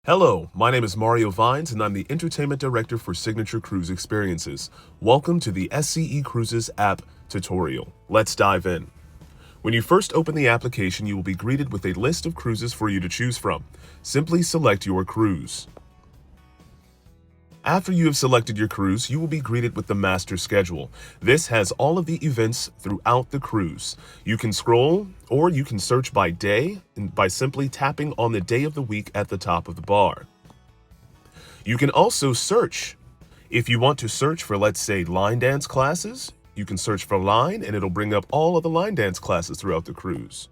Hello, my name is Mario Vines and I'm the Entertainment Director for Signature Cruise Experiences. Welcome to the SCE Cruises app tutorial. Let's dive in. When you first open the application, you will be greeted with a list of cruises for you to choose from. Simply select your cruise. After you have selected your cruise, you will be greeted with the master schedule. This has all of the events throughout the cruise. You can scroll or you can search by day by simply tapping on the day of the week at the top of the bar. You can also search. If you want to search for, let's say, line dance classes, you can search for line and it'll bring up all of the line dance classes throughout the cruise.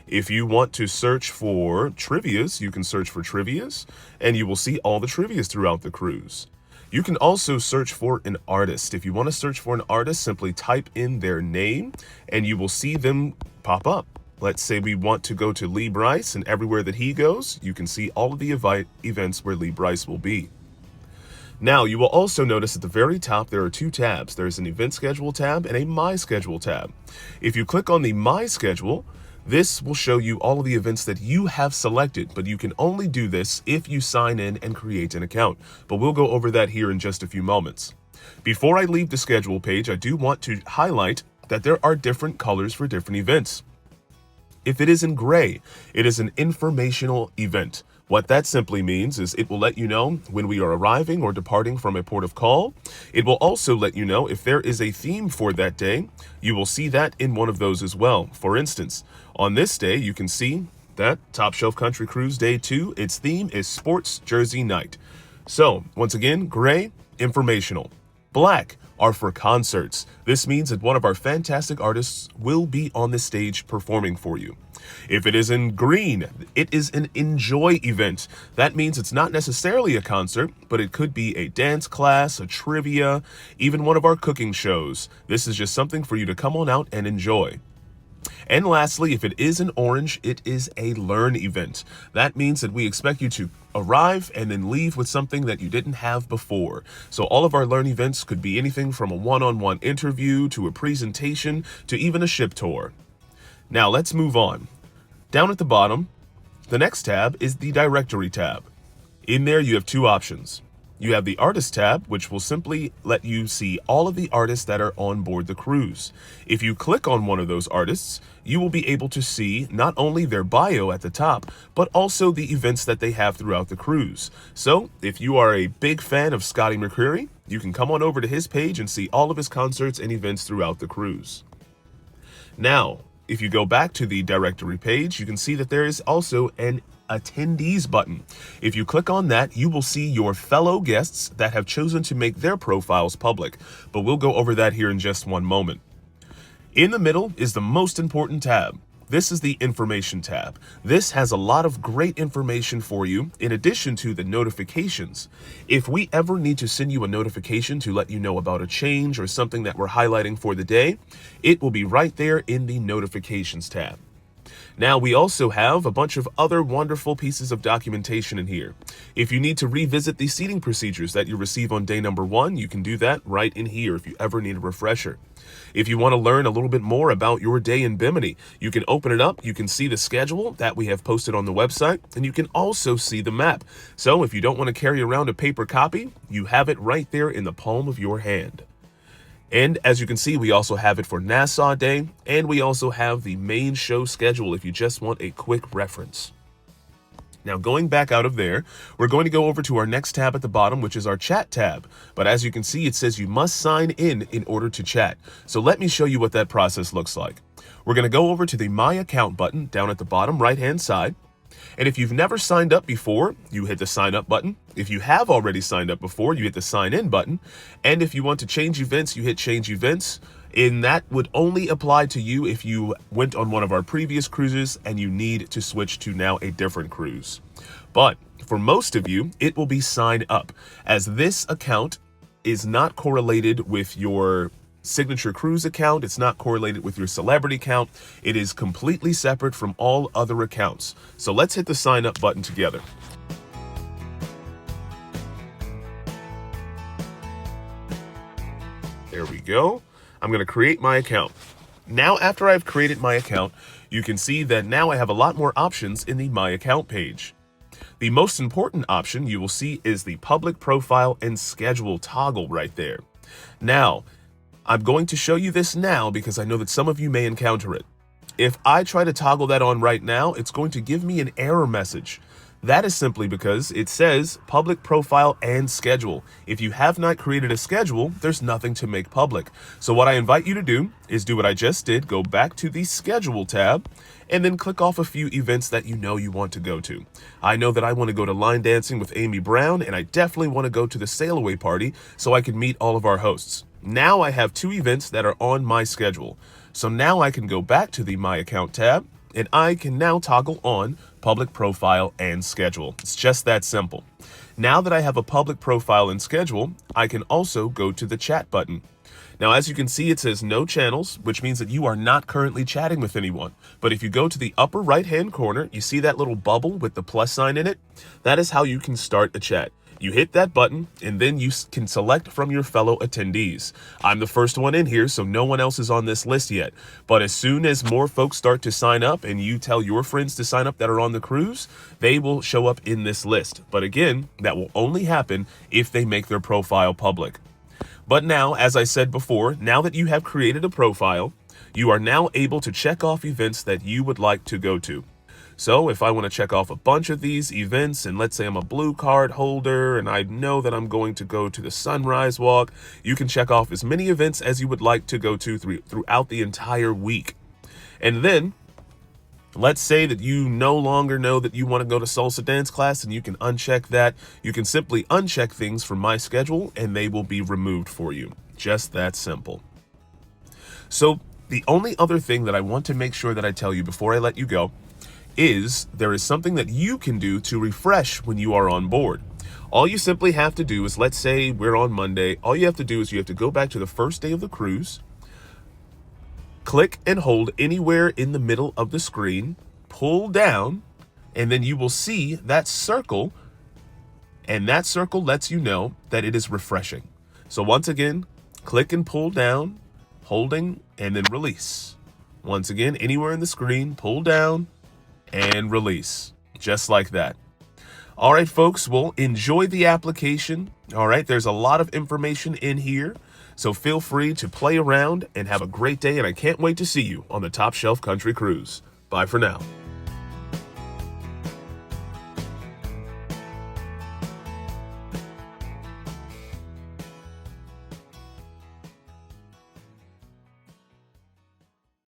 If you want to search for trivias, you can search for trivias and you will see all the trivias throughout the cruise. You can also search for an artist. If you want to search for an artist, simply type in their name and you will see them pop up. Let's say we want to go to Lee Brice, and everywhere that he goes, you can see all of the events where Lee Brice will be. Now, you will also notice at the very top there are two tabs. There's an event schedule tab and a My Schedule tab. If you click on the My Schedule, this will show you all of the events that you have selected, but you can only do this if you sign in and create an account. But we'll go over that here in just a few moments. Before I leave the schedule page, I do want to highlight that there are different colors for different events. If it is in gray, it is an informational event. What that simply means is it will let you know when we are arriving or departing from a port of call. It will also let you know if there is a theme for that day. You will see that in one of those as well. For instance, on this day, you can see that Top Shelf Country Cruise Day 2, its theme is Sports Jersey Night. So, once again, gray, informational. Black are for concerts. This means that one of our fantastic artists will be on the stage performing for you. If it is in green, it is an enjoy event. That means it's not necessarily a concert, but it could be a dance class, a trivia, even one of our cooking shows. This is just something for you to come on out and enjoy. And lastly, if it is an orange, it is a learn event. That means that we expect you to arrive and then leave with something that you didn't have before. So all of our learn events could be anything from a one-on-one interview to a presentation to even a ship tour. Now let's move on. Down at the bottom, the next tab is the directory tab. In there you have two options. You have the artist tab, which will simply let you see all of the artists that are on board the cruise. If you click on one of those artists, you will be able to see not only their bio at the top, but also the events that they have throughout the cruise. So if you are a big fan of Scotty McCreery, you can come on over to his page and see all of his concerts and events throughout the cruise. Now, if you go back to the directory page, you can see that there is also an attendees button. If you click on that, you will see your fellow guests that have chosen to make their profiles public, but we'll go over that here in just one moment. In the middle is the most important tab. This is the information tab. This has a lot of great information for you in addition to the notifications. If we ever need to send you a notification to let you know about a change or something that we're highlighting for the day, it will be right there in the notifications tab. Now, we also have a bunch of other wonderful pieces of documentation in here. If you need to revisit the seating procedures that you receive on day number 1, you can do that right in here if you ever need a refresher. If you want to learn a little bit more about your day in Bimini, you can open it up, you can see the schedule that we have posted on the website, and you can also see the map. So if you don't want to carry around a paper copy, you have it right there in the palm of your hand. And as you can see, we also have it for Nassau Day, and we also have the main show schedule if you just want a quick reference. Now, going back out of there, we're going to go over to our next tab at the bottom, which is our chat tab. But as you can see, it says you must sign in order to chat. So let me show you what that process looks like. We're going to go over to the My Account button down at the bottom right-hand side. And if you've never signed up before, you hit the sign up button. If you have already signed up before, you hit the sign in button. And if you want to change events, you hit change events. And that would only apply to you if you went on one of our previous cruises and you need to switch to now a different cruise. But for most of you, it will be sign up, as this account is not correlated with your Signature Cruise account. It's not correlated with your celebrity account. It is completely separate from all other accounts. So let's hit the sign up button together. There we go. I'm going to create my account. Now, after I've created my account, you can see that now I have a lot more options in the My Account page. The most important option you will see is the public profile and schedule toggle right there. Now, I'm going to show you this now because I know that some of you may encounter it. If I try to toggle that on right now, it's going to give me an error message. That is simply because it says public profile and schedule. If you have not created a schedule, there's nothing to make public. So what I invite you to do is do what I just did, go back to the schedule tab, and then click off a few events that you know you want to go to. I know that I want to go to line dancing with Amy Brown, and I definitely want to go to the sail away party so I can meet all of our hosts. Now I have 2 events that are on my schedule. So now I can go back to the My Account tab, and I can now toggle on public profile and schedule. It's just that simple. Now that I have a public profile and schedule, I can also go to the chat button. Now, as you can see, it says no channels, which means that you are not currently chatting with anyone. But if you go to the upper right-hand corner, you see that little bubble with the plus sign in it? That is how you can start a chat. You hit that button, and then you can select from your fellow attendees. I'm the first one in here, so no one else is on this list yet. But as soon as more folks start to sign up and you tell your friends to sign up that are on the cruise, they will show up in this list. But again, that will only happen if they make their profile public. But now, as I said before, now that you have created a profile, you are now able to check off events that you would like to go to. So if I want to check off a bunch of these events, and let's say I'm a blue card holder and I know that I'm going to go to the Sunrise Walk, you can check off as many events as you would like to go to throughout the entire week. And then let's say that you no longer know that you want to go to salsa dance class, and you can uncheck that. You can simply uncheck things from my schedule and they will be removed for you. Just that simple. So the only other thing that I want to make sure that I tell you before I let you go is there is something that you can do to refresh when you are on board. All you simply have to do is, let's say we're on Monday, all you have to do is you have to go back to the first day of the cruise, click and hold anywhere in the middle of the screen, pull down, and then you will see that circle, and that circle lets you know that it is refreshing. So once again, click and pull down, holding, and then release. Once again, anywhere in the screen, pull down, and release, just like that. All right, folks, well, enjoy the application. All right, there's a lot of information in here, so feel free to play around and have a great day, and I can't wait to see you on the Top Shelf Country Cruise. Bye for now.